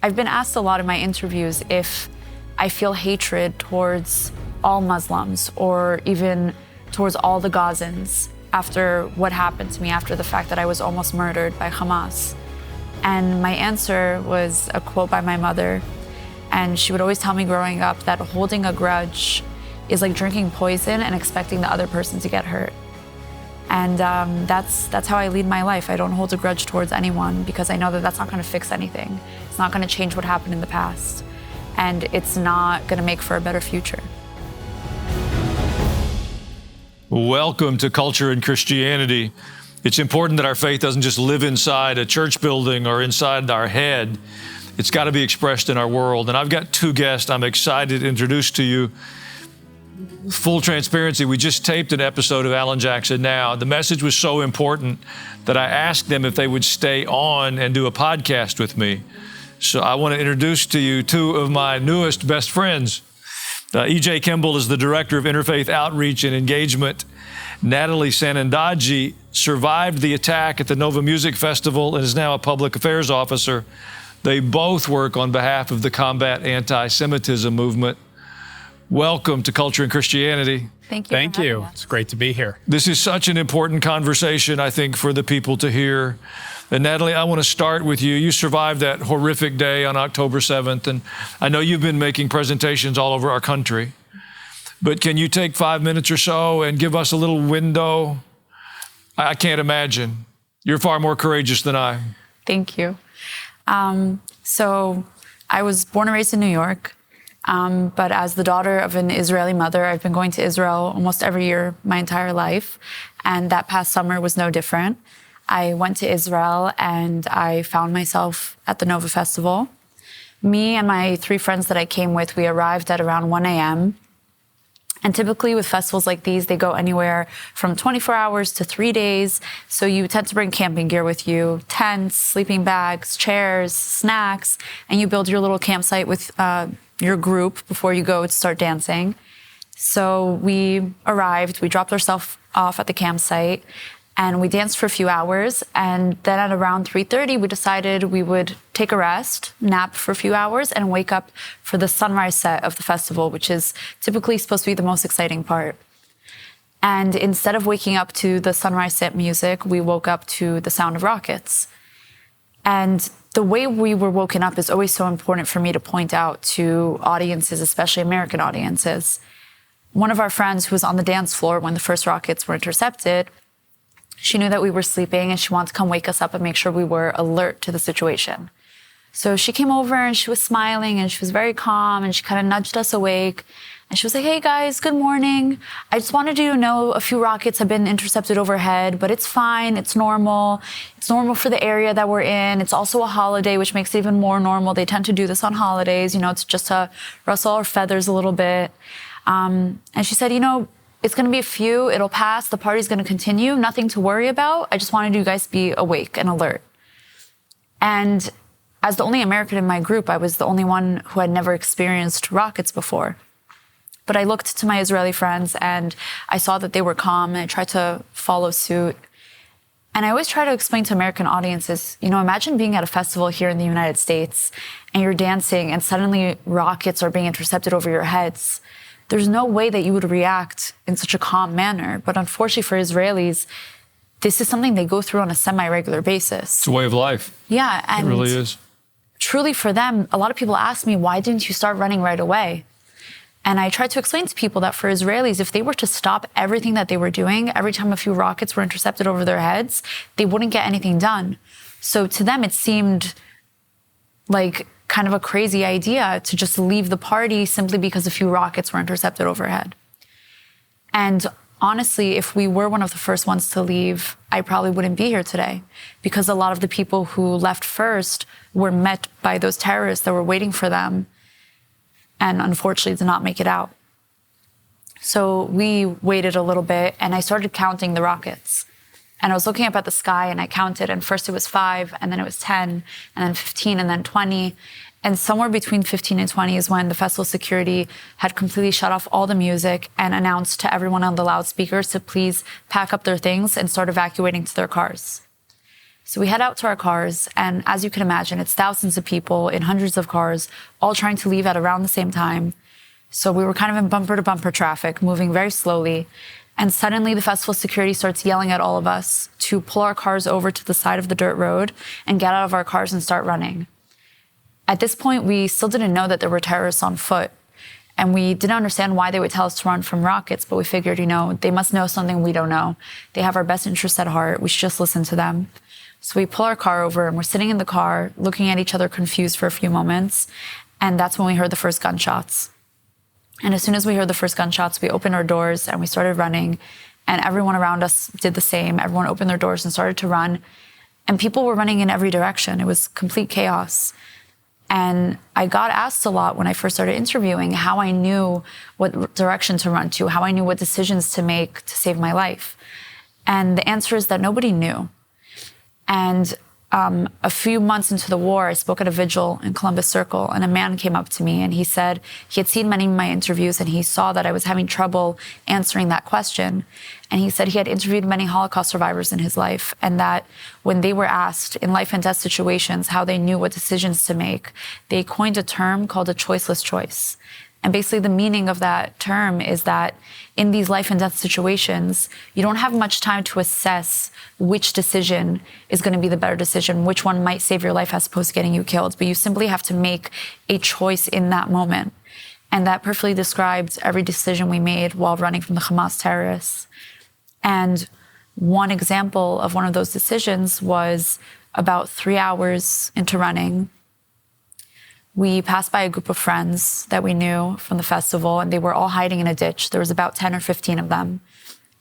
I've been asked a lot in my interviews if I feel hatred towards all Muslims or even towards all the Gazans after what happened to me, after the fact that I was almost murdered by Hamas. And my answer was a quote by my mother. And she would always tell me growing up that holding a grudge is like drinking poison and expecting the other person to get hurt. And that's how I lead my life. I don't hold a grudge towards anyone because I know that that's not going to fix anything. It's not going to change what happened in the past. And it's not going to make for a better future. Welcome to Culture and Christianity. It's important that our faith doesn't just live inside a church building or inside our head. It's got to be expressed in our world. And I've got two guests I'm excited to introduce to you. Full transparency, we just taped an episode of Alan Jackson Now. The message was so important that I asked them if they would stay on and do a podcast with me. So I want to introduce to you two of my newest best friends. EJ Kimball is the Director of Interfaith Outreach and Engagement. Natalie Sanandaji survived the attack at the Nova Music Festival and is now a public affairs officer. They both work on behalf of the Combat Antisemitism movement. Welcome to Culture and Christianity. Thank you. Thank you. It's great to be here. This is such an important conversation, I think, for the people to hear. And Natalie, I want to start with you. You survived that horrific day on October 7th, and I know you've been making presentations all over our country. But can you take 5 minutes or so and give us a little window? I can't imagine. You're far more courageous than I. Thank you. So I was born and raised in New York, but as the daughter of an Israeli mother, I've been going to Israel almost every year my entire life, and that past summer was no different. I went to Israel and I found myself at the Nova Festival. Me and my 3 friends that I came with, we arrived at around 1 a.m. And typically with festivals like these, they go anywhere from 24 hours to 3 days. So you tend to bring camping gear with you, tents, sleeping bags, chairs, snacks, and you build your little campsite with your group before you go to start dancing. So we arrived, we dropped ourselves off at the campsite, and we danced for a few hours. And then at around 3:30, we decided we would take a rest, nap for a few hours, and wake up for the sunrise set of the festival, which is typically supposed to be the most exciting part. And instead of waking up to the sunrise set music, we woke up to the sound of rockets. And the way we were woken up is always so important for me to point out to audiences, especially American audiences. One of our friends who was on the dance floor when the first rockets were intercepted, she knew that we were sleeping and she wanted to come wake us up and make sure we were alert to the situation. So she came over and she was smiling and she was very calm and she kind of nudged us awake. And she was like, "Hey guys, good morning. I just wanted you to know a few rockets have been intercepted overhead, but it's fine, it's normal. It's normal for the area that we're in. It's also a holiday, which makes it even more normal. They tend to do this on holidays. You know, it's just to rustle our feathers a little bit." And she said, "It's going to be a few, it'll pass, the party's going to continue, nothing to worry about. I just wanted you guys to be awake and alert." And as the only American in my group, I was the only one who had never experienced rockets before. But I looked to my Israeli friends and I saw that they were calm and I tried to follow suit. And I always try to explain to American audiences, imagine being at a festival here in the United States and you're dancing and suddenly rockets are being intercepted over your heads. There's no way that you would react in such a calm manner. But unfortunately for Israelis, this is something they go through on a semi-regular basis. It's a way of life. Yeah. And it really is. Truly for them, a lot of people ask me, why didn't you start running right away? And I try to explain to people that for Israelis, if they were to stop everything that they were doing, every time a few rockets were intercepted over their heads, they wouldn't get anything done. So to them, it seemed like kind of a crazy idea to just leave the party simply because a few rockets were intercepted overhead. And honestly, if we were one of the first ones to leave, I probably wouldn't be here today because a lot of the people who left first were met by those terrorists that were waiting for them and unfortunately did not make it out. So we waited a little bit and I started counting the rockets. And I was looking up at the sky and I counted, and first it was 5, and then it was 10, and then 15, and then 20. And somewhere between 15 and 20 is when the festival security had completely shut off all the music and announced to everyone on the loudspeakers to please pack up their things and start evacuating to their cars. So we head out to our cars, and as you can imagine, it's thousands of people in hundreds of cars, all trying to leave at around the same time. So we were kind of in bumper-to-bumper traffic, moving very slowly. And suddenly the festival security starts yelling at all of us to pull our cars over to the side of the dirt road and get out of our cars and start running. At this point, we still didn't know that there were terrorists on foot. And we didn't understand why they would tell us to run from rockets, but we figured, they must know something we don't know. They have our best interests at heart. We should just listen to them. So we pull our car over, and we're sitting in the car, looking at each other confused for a few moments. And that's when we heard the first gunshots. And as soon as we heard the first gunshots, we opened our doors and we started running. And everyone around us did the same. Everyone opened their doors and started to run. And people were running in every direction. It was complete chaos. And I got asked a lot when I first started interviewing how I knew what direction to run to, how I knew what decisions to make to save my life. And the answer is that nobody knew. And a few months into the war, I spoke at a vigil in Columbus Circle, and a man came up to me and he said he had seen many of my interviews and he saw that I was having trouble answering that question. And he said he had interviewed many Holocaust survivors in his life, and that when they were asked in life and death situations how they knew what decisions to make, they coined a term called a choiceless choice. And basically the meaning of that term is that in these life and death situations, you don't have much time to assess which decision is going to be the better decision, which one might save your life as opposed to getting you killed. But you simply have to make a choice in that moment. And that perfectly describes every decision we made while running from the Hamas terrorists. And one example of one of those decisions was about 3 hours into running. We passed by a group of friends that we knew from the festival, and they were all hiding in a ditch. There was about 10 or 15 of them.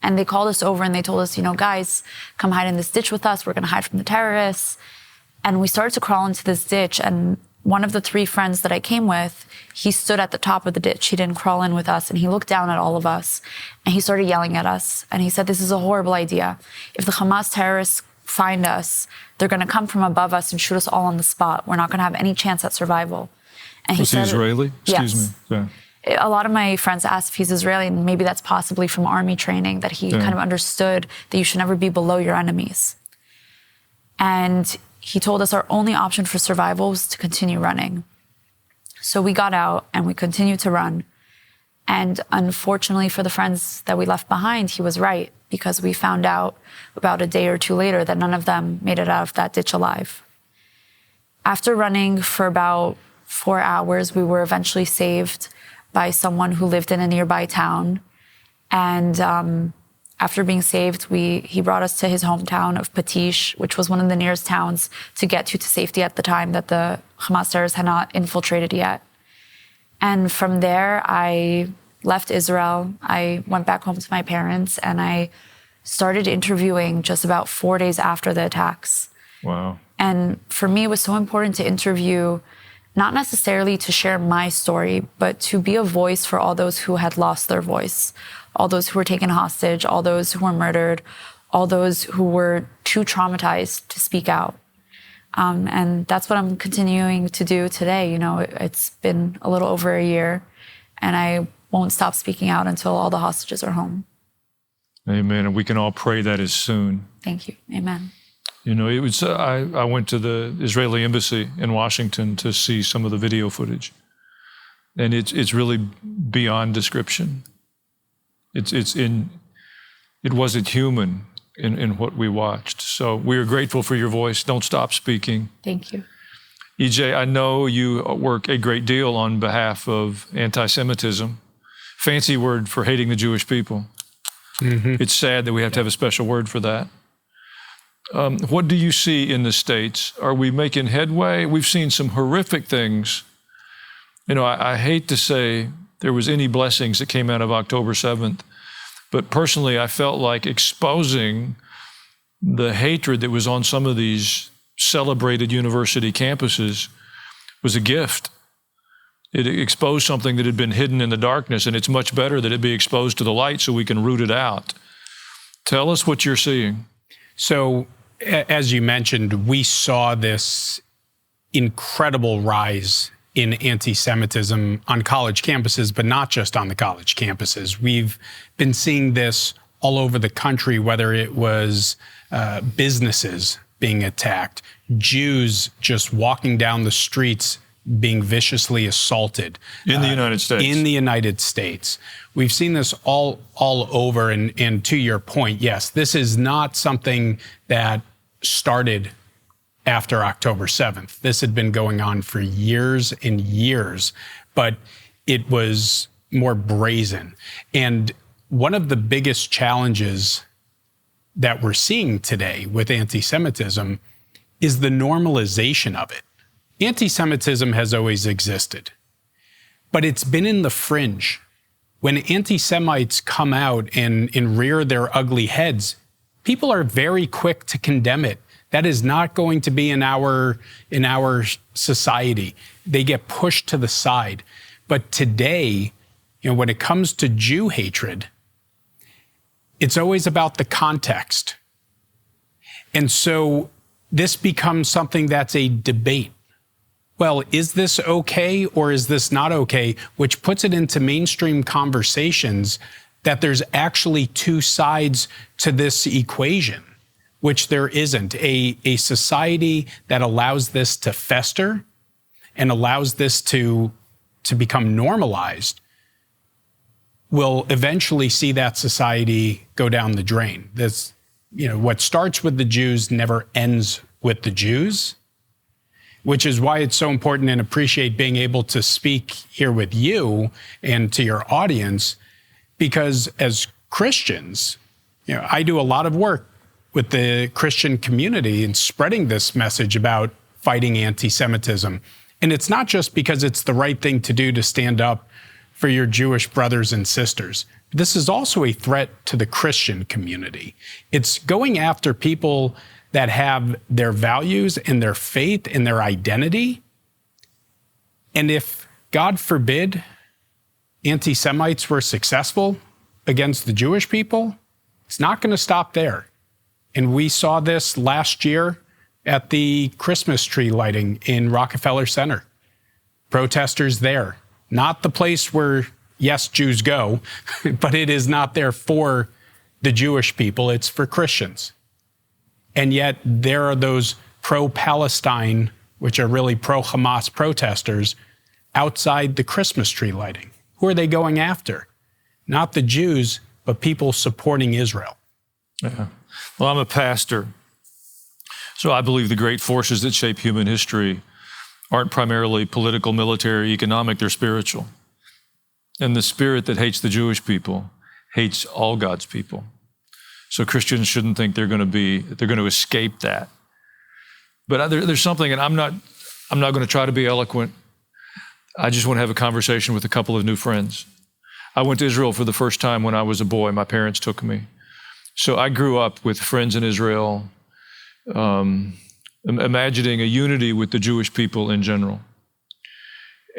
And they called us over and they told us, guys, come hide in this ditch with us. We're going to hide from the terrorists. And we started to crawl into this ditch. And one of the 3 friends that I came with, he stood at the top of the ditch. He didn't crawl in with us. And he looked down at all of us. And he started yelling at us. And he said, this is a horrible idea. If the Hamas terrorists find us, they're going to come from above us and shoot us all on the spot. We're not going to have any chance at survival. And Was he Israeli? Yes. Excuse me. Yeah. A lot of my friends asked if he's Israeli, and maybe that's possibly from army training, that he kind of understood that you should never be below your enemies. And he told us our only option for survival was to continue running. So we got out and we continued to run. And unfortunately for the friends that we left behind, he was right, because we found out about a day or 2 later that none of them made it out of that ditch alive. After running for about 4 hours, we were eventually saved by someone who lived in a nearby town. And after being saved, he brought us to his hometown of Patish, which was one of the nearest towns to get to safety at the time that the Hamas terrorists had not infiltrated yet. And from there, I left Israel. I went back home to my parents, and I started interviewing just about 4 days after the attacks. Wow. And for me, it was so important to interview, not necessarily to share my story, but to be a voice for all those who had lost their voice, all those who were taken hostage, all those who were murdered, all those who were too traumatized to speak out. And that's what I'm continuing to do today. It's been a little over a year, and I won't stop speaking out until all the hostages are home. Amen. And we can all pray that is soon. Thank you. Amen. It was. I went to the Israeli embassy in Washington to see some of the video footage, and it's really beyond description. It wasn't human in what we watched. So we are grateful for your voice. Don't stop speaking. Thank you. EJ, I know you work a great deal on behalf of anti-Semitism. Fancy word for hating the Jewish people. Mm-hmm. It's sad that we have to have a special word for that. What do you see in the States? Are we making headway? We've seen some horrific things. I hate to say there was any blessings that came out of October 7th, but personally, I felt like exposing the hatred that was on some of these celebrated university campuses was a gift. It exposed something that had been hidden in the darkness, and it's much better that it be exposed to the light so we can root it out. Tell us what you're seeing. So, as you mentioned, we saw this incredible rise in anti-Semitism on college campuses, but not just on the college campuses. We've been seeing this all over the country, whether it was businesses being attacked, Jews just walking down the streets being viciously assaulted. In the United States. In the United States. We've seen this all over, and to your point, yes, this is not something that started after October 7th. This had been going on for years and years, but it was more brazen. And one of the biggest challenges that we're seeing today with anti-Semitism is the normalization of it. Anti-Semitism has always existed, but it's been in the fringe. When anti-Semites come out and rear their ugly heads, people are very quick to condemn it. That is not going to be in our society. They get pushed to the side. But today, when it comes to Jew hatred, it's always about the context. And so this becomes something that's a debate. Well, is this okay or is this not okay? Which puts it into mainstream conversations that there's actually two sides to this equation, which there isn't. A society that allows this to fester and allows this to become normalized will eventually see that society go down the drain. This, what starts with the Jews never ends with the Jews, which is why it's so important and appreciate being able to speak here with you and to your audience, because as Christians, I do a lot of work with the Christian community in spreading this message about fighting anti-Semitism. And it's not just because it's the right thing to do to stand up for your Jewish brothers and sisters. This is also a threat to the Christian community. It's going after people that have their values and their faith and their identity. And if, God forbid, anti-Semites were successful against the Jewish people, it's not going to stop there. And we saw this last year at the Christmas tree lighting in Rockefeller Center. Protesters there, not the place where, yes, Jews go, but it is not there for the Jewish people, it's for Christians. And yet there are those pro-Palestine, which are really pro-Hamas protesters, outside the Christmas tree lighting. Who are they going after? Not the Jews, but people supporting Israel. Yeah. Well, I'm a pastor, so I believe the great forces that shape human history aren't primarily political, military, economic, they're spiritual. And the spirit that hates the Jewish people hates all God's people. So Christians shouldn't think they're going to escape that. But there's something, and I'm not going to try to be eloquent. I just want to have a conversation with a couple of new friends. I went to Israel for the first time when I was a boy. My parents took me. So I grew up with friends in Israel, imagining a unity with the Jewish people in general.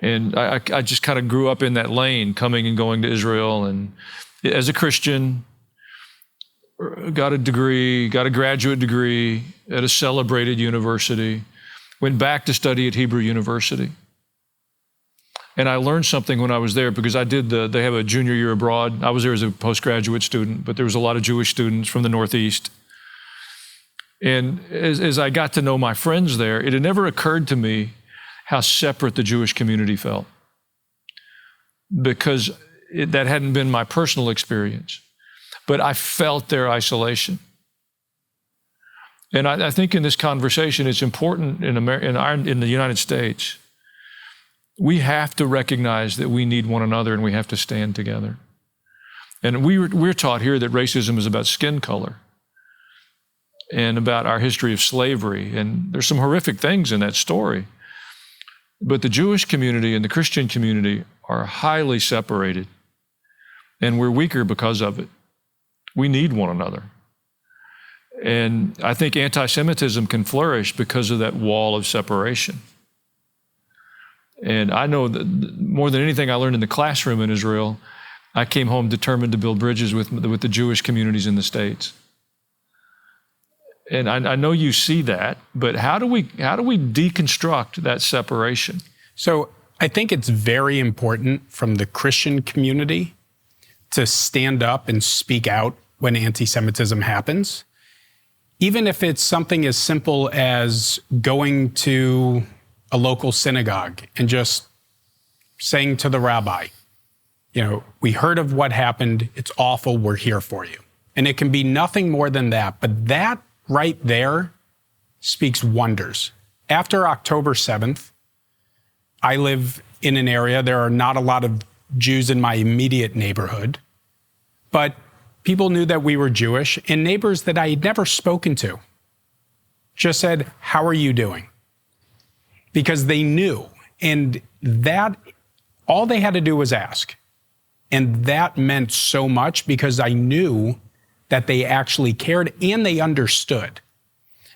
And I just kind of grew up in that lane, coming and going to Israel. And as a Christian, got a graduate degree at a celebrated university, went back to study at Hebrew University. And I learned something when I was there, because they have a junior year abroad. I was there as a postgraduate student, but there was a lot of Jewish students from the Northeast. And as I got to know my friends there, it had never occurred to me how separate the Jewish community felt, because that hadn't been my personal experience. But I felt their isolation. And I think in this conversation, it's important in the United States, we have to recognize that we need one another and we have to stand together. And we're taught here that racism is about skin color and about our history of slavery. And there's some horrific things in that story. But the Jewish community and the Christian community are highly separated, and we're weaker because of it. We need one another. And I think anti-Semitism can flourish because of that wall of separation. And I know that more than anything I learned in the classroom in Israel, I came home determined to build bridges with the Jewish communities in the States. And I know you see that, but how do we deconstruct that separation? So I think it's very important from the Christian community to stand up and speak out when anti-Semitism happens. even if it's something as simple as going to a local synagogue and just saying to the rabbi, we heard of what happened. It's awful. We're here for you. And it can be nothing more than that. But that right there speaks wonders. After October 7th, I live in an area, there are not a lot of Jews in my immediate neighborhood, but people knew that we were Jewish, and neighbors that I had never spoken to just said, "How are you doing?" Because they knew. And that, all they had to do was ask. And that meant so much because I knew that they actually cared and they understood.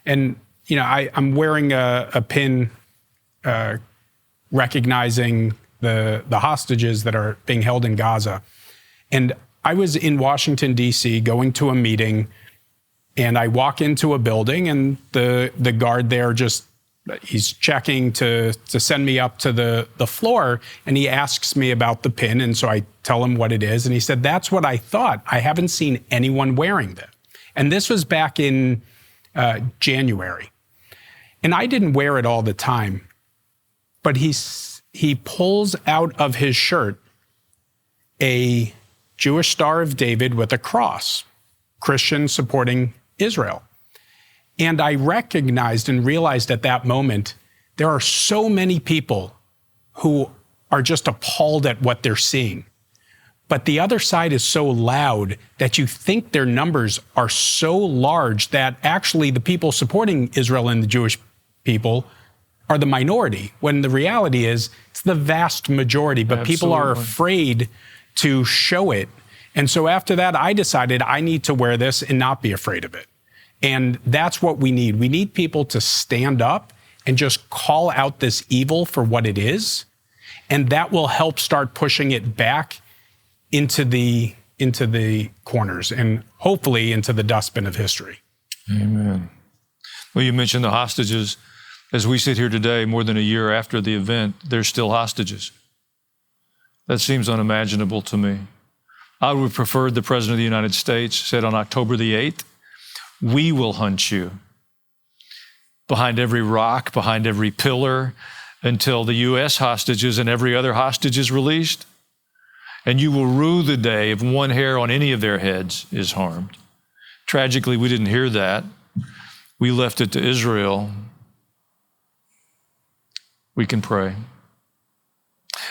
And, I'm wearing a pin recognizing the hostages that are being held in Gaza. And I was in Washington, D.C., going to a meeting, and I walk into a building, and the guard there he's checking to send me up to the floor, and he asks me about the pin, and so I tell him what it is, and he said, "That's what I thought. I haven't seen anyone wearing that." And this was back in January. And I didn't wear it all the time, but he pulls out of his shirt a Jewish Star of David with a cross, Christians supporting Israel. And I recognized and realized at that moment, there are so many people who are just appalled at what they're seeing. But the other side is so loud that you think their numbers are so large that actually the people supporting Israel and the Jewish people are the minority, when the reality is it's the vast majority, but Absolutely. People are afraid to show it. And so after that, I decided I need to wear this and not be afraid of it. And that's what we need. We need people to stand up and just call out this evil for what it is. And that will help start pushing it back into the corners and hopefully into the dustbin of history. Amen. Well, you mentioned the hostages. As we sit here today, more than a year after the event, there's still hostages. That seems unimaginable to me. I would have preferred the President of the United States said on October the 8th, "We will hunt you behind every rock, behind every pillar, until the U.S. hostages and every other hostage is released. And you will rue the day if one hair on any of their heads is harmed." Tragically, we didn't hear that. We left it to Israel. We can pray.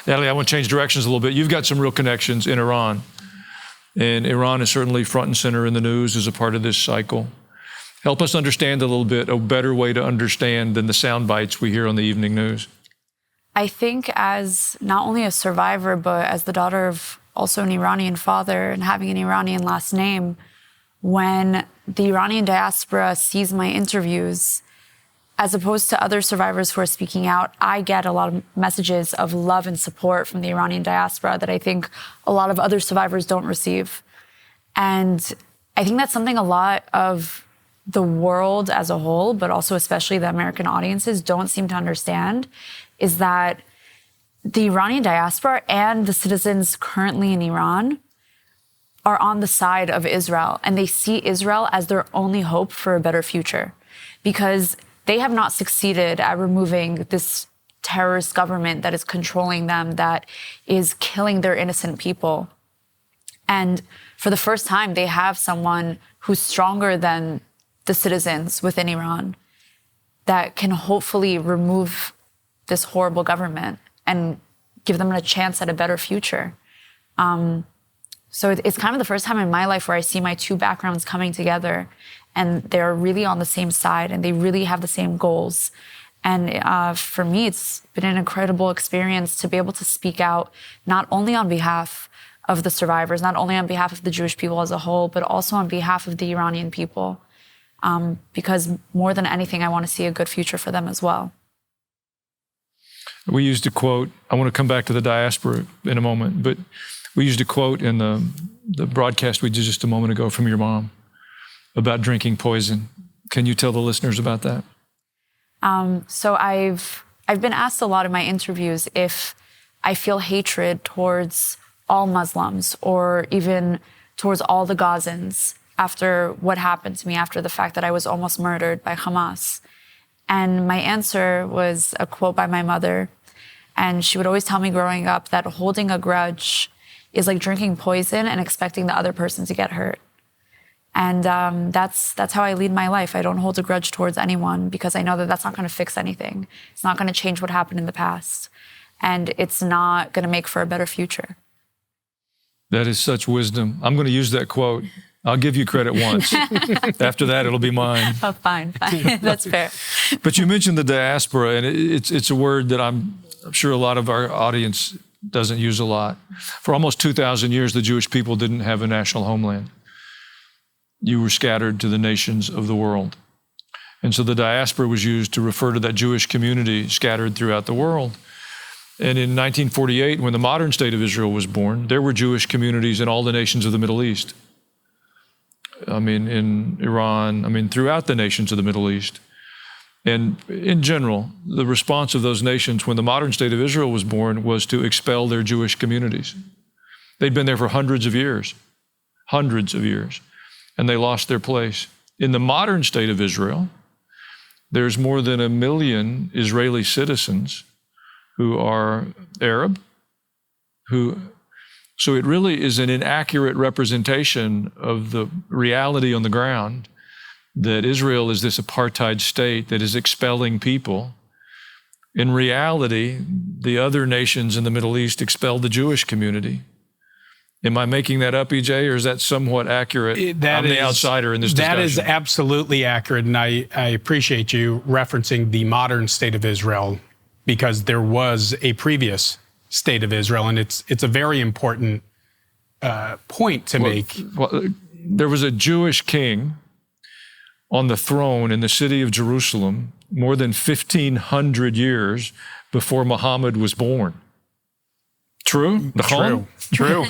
Natalie, I want to change directions a little bit. You've got some real connections in Iran. And Iran is certainly front and center in the news as a part of this cycle. Help us understand a little bit, a better way to understand than the sound bites we hear on the evening news. I think as not only a survivor, but as the daughter of also an Iranian father and having an Iranian last name, when the Iranian diaspora sees my interviews, as opposed to other survivors who are speaking out, I get a lot of messages of love and support from the Iranian diaspora that I think a lot of other survivors don't receive. And I think that's something a lot of the world as a whole, but also especially the American audiences don't seem to understand, is that the Iranian diaspora and the citizens currently in Iran are on the side of Israel, and they see Israel as their only hope for a better future, because they have not succeeded at removing this terrorist government that is controlling them, that is killing their innocent people. And for the first time, they have someone who's stronger than the citizens within Iran that can hopefully remove this horrible government and give them a chance at a better future. So it's kind of the first time in my life where I see my two backgrounds coming together, and they're really on the same side, and they really have the same goals. And for me, it's been an incredible experience to be able to speak out, not only on behalf of the survivors, not only on behalf of the Jewish people as a whole, but also on behalf of the Iranian people. Because more than anything, I want to see a good future for them as well. We used a quote, I want to come back to the diaspora in a moment, but we used a quote in the broadcast we did just a moment ago from your mom about drinking poison. Can you tell the listeners about that? So I've been asked a lot in my interviews if I feel hatred towards all Muslims or even towards all the Gazans. after what happened to me, after the fact that I was almost murdered by Hamas. And my answer was a quote by my mother. And she would always tell me growing up that holding a grudge is like drinking poison and expecting the other person to get hurt. And that's how I lead my life. I don't hold a grudge towards anyone because I know that that's not going to fix anything. It's not going to change what happened in the past. And it's not going to make for a better future. That is such wisdom. I'm going to use that quote. I'll give you credit once. After that, it'll be mine. Oh, fine. That's fair. But you mentioned the diaspora, and it's a word that I'm sure a lot of our audience doesn't use a lot. For almost 2,000 years, the Jewish people didn't have a national homeland. You were scattered to the nations of the world. And so the diaspora was used to refer to that Jewish community scattered throughout the world. And in 1948, when the modern state of Israel was born, there were Jewish communities in all the nations of the Middle East. In Iran, throughout the nations of the Middle East. And in general, the response of those nations when the modern state of Israel was born was to expel their Jewish communities. They'd been there for hundreds of years, and they lost their place. In the modern state of Israel, there's more than 1 million Israeli citizens who are Arab, so it really is an inaccurate representation of the reality on the ground that Israel is this apartheid state that is expelling people. In reality, the other nations in the Middle East expelled the Jewish community. Am I making that up, EJ, or is that somewhat accurate? I'm the outsider in this discussion. That is absolutely accurate, and I appreciate you referencing the modern state of Israel because there was a previous state of Israel, and it's a very important point to make. Well, there was a Jewish king on the throne in the city of Jerusalem more than 1,500 years before Muhammad was born. True? True.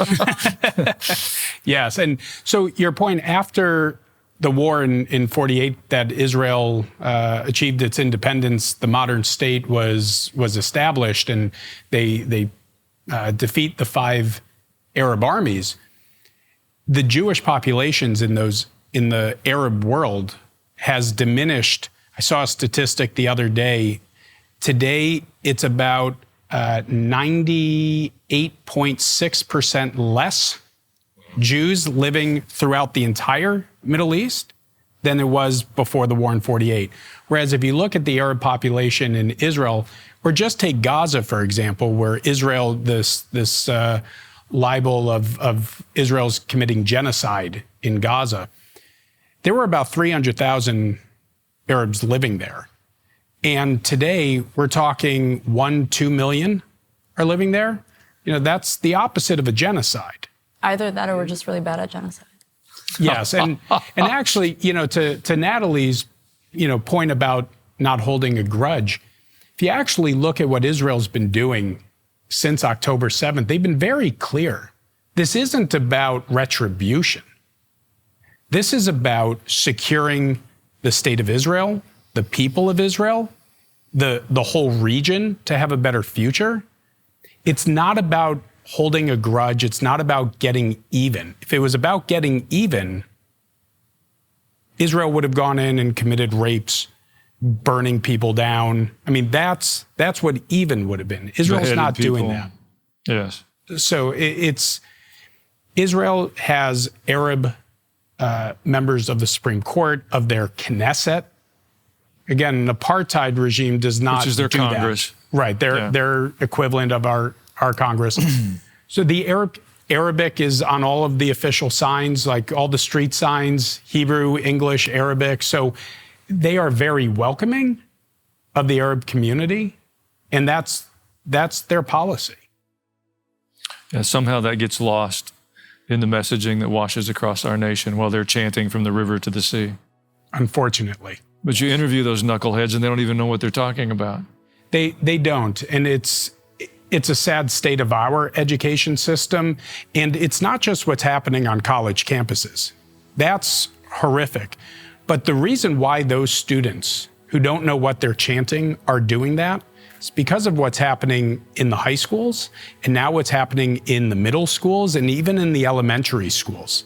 Yes, and so your point, after the war in 48 that Israel achieved its independence, the modern state was established, and they defeat the 5 Arab armies. The Jewish populations in the Arab world has diminished. I saw a statistic the other day. Today, it's about 98.6% less Jews living throughout the entire Middle East than there was before the war in 48. Whereas if you look at the Arab population in Israel, or just take Gaza, for example, where Israel, this libel of Israel's committing genocide in Gaza, there were about 300,000 Arabs living there. And today we're talking 1-2 million are living there. That's the opposite of a genocide. Either that or we're just really bad at genocide. Yes, and actually, to Natalie's, point about not holding a grudge, if you actually look at what Israel's been doing since October 7th, they've been very clear. This isn't about retribution. This is about securing the state of Israel, the people of Israel, the whole region to have a better future. It's not about holding a grudge. It's not about getting even. If it was about getting even, Israel would have gone in and committed rapes, burning people down. That's what even would have been. Israel's not doing that. Yes. So Israel has Arab members of the Supreme Court, of their Knesset. Again, an apartheid regime does not do that. Which is their Congress. Right, their equivalent of our Congress. So the Arabic is on all of the official signs, like all the street signs, Hebrew, English, Arabic. So they are very welcoming of the Arab community, and that's their policy. Yeah, somehow that gets lost in the messaging that washes across our nation while they're chanting from the river to the sea. Unfortunately. But you interview those knuckleheads and they don't even know what they're talking about. They don't, and it's a sad state of our education system, and it's not just what's happening on college campuses. That's horrific. But the reason why those students who don't know what they're chanting are doing that is because of what's happening in the high schools, and now what's happening in the middle schools, and even in the elementary schools.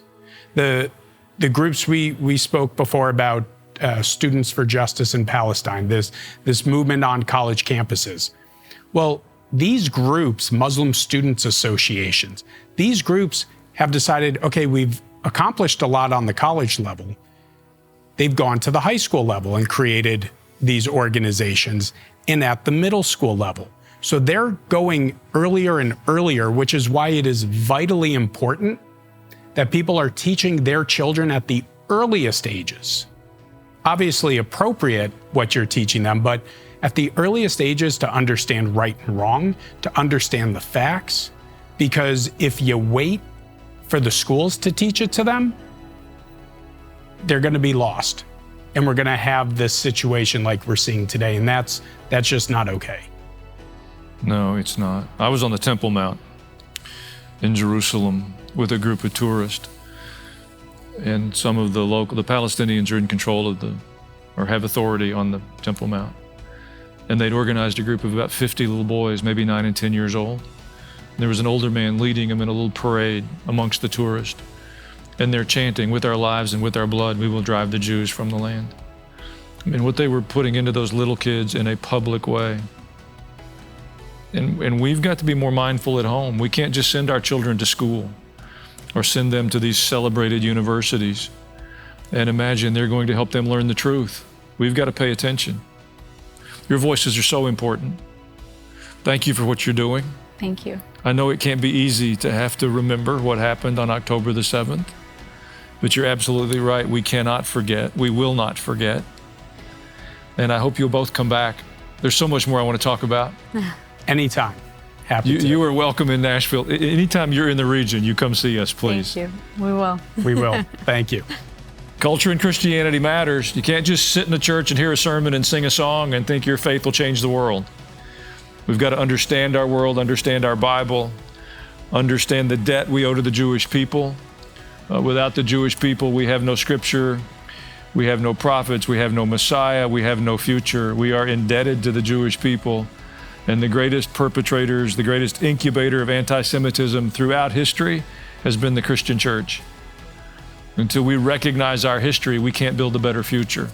The the groups we spoke before about, Students for Justice in Palestine, this movement on college campuses. Well, these groups, Muslim Students Associations, these groups have decided, okay, we've accomplished a lot on the college level. They've gone to the high school level and created these organizations, and at the middle school level. So they're going earlier and earlier, which is why it is vitally important that people are teaching their children at the earliest ages. Obviously appropriate what you're teaching them, but at the earliest ages to understand right and wrong, to understand the facts, because if you wait for the schools to teach it to them, they're going to be lost. And we're going to have this situation like we're seeing today, and that's just not okay. No, it's not. I was on the Temple Mount in Jerusalem with a group of tourists, and some of the Palestinians are in control of or have authority on the Temple Mount. And they'd organized a group of about 50 little boys, maybe 9 and 10 years old. And there was an older man leading them in a little parade amongst the tourists. And they're chanting, "With our lives and with our blood, we will drive the Jews from the land." I mean, what they were putting into those little kids in a public way. And we've got to be more mindful at home. We can't just send our children to school or send them to these celebrated universities and imagine they're going to help them learn the truth. We've got to pay attention. Your voices are so important. Thank you for what you're doing. Thank you. I know it can't be easy to have to remember what happened on October the 7th, but you're absolutely right. We cannot forget. We will not forget. And I hope you'll both come back. There's so much more I want to talk about. Anytime. Happy to. You are welcome in Nashville. Anytime you're in the region, you come see us, please. Thank you. We will. We will. Thank you. Culture and Christianity matters. You can't just sit in a church and hear a sermon and sing a song and think your faith will change the world. We've got to understand our world, understand our Bible, understand the debt we owe to the Jewish people. Without the Jewish people, we have no scripture, we have no prophets, we have no Messiah, we have no future. We are indebted to the Jewish people. And the greatest perpetrators, the greatest incubator of anti-Semitism throughout history has been the Christian church. Until we recognize our history, we can't build a better future.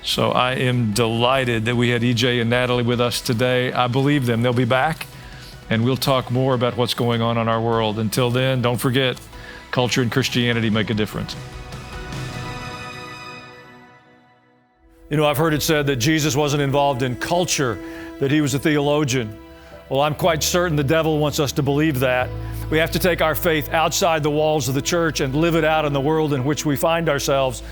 So I am delighted that we had EJ and Natalie with us today. I believe them. They'll be back, and we'll talk more about what's going on in our world. Until then, don't forget, culture and Christianity make a difference. You know, I've heard it said that Jesus wasn't involved in culture, that he was a theologian. Well, I'm quite certain the devil wants us to believe that. We have to take our faith outside the walls of the church and live it out in the world in which we find ourselves.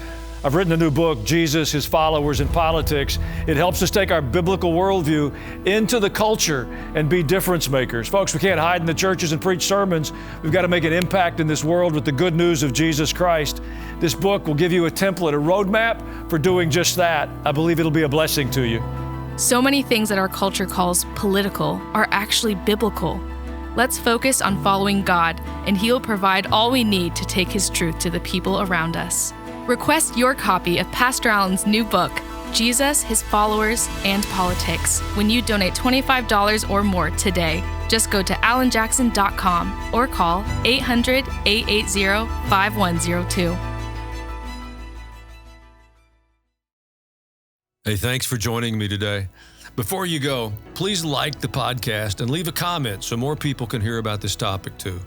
I've written a new book, Jesus, His Followers, and Politics. It helps us take our biblical worldview into the culture and be difference makers. Folks, we can't hide in the churches and preach sermons. We've got to make an impact in this world with the good news of Jesus Christ. This book will give you a template, a roadmap for doing just that. I believe it'll be a blessing to you. So many things that our culture calls political are actually biblical. Let's focus on following God, and He'll provide all we need to take His truth to the people around us. Request your copy of Pastor Allen's new book, Jesus, His Followers, and Politics, when you donate $25 or more today. Just go to allenjackson.com or call 800-880-5102. Hey, thanks for joining me today. Before you go, please like the podcast and leave a comment so more people can hear about this topic too.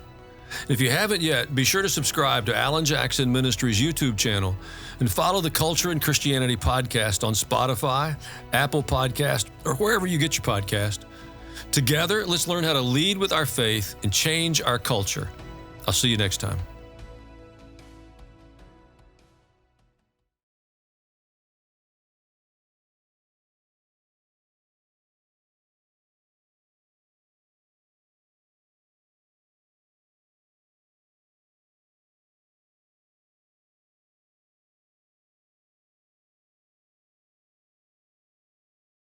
If you haven't yet, be sure to subscribe to Allen Jackson Ministries YouTube channel and follow the Culture and Christianity podcast on Spotify, Apple Podcast, or wherever you get your podcast. Together, let's learn how to lead with our faith and change our culture. I'll see you next time.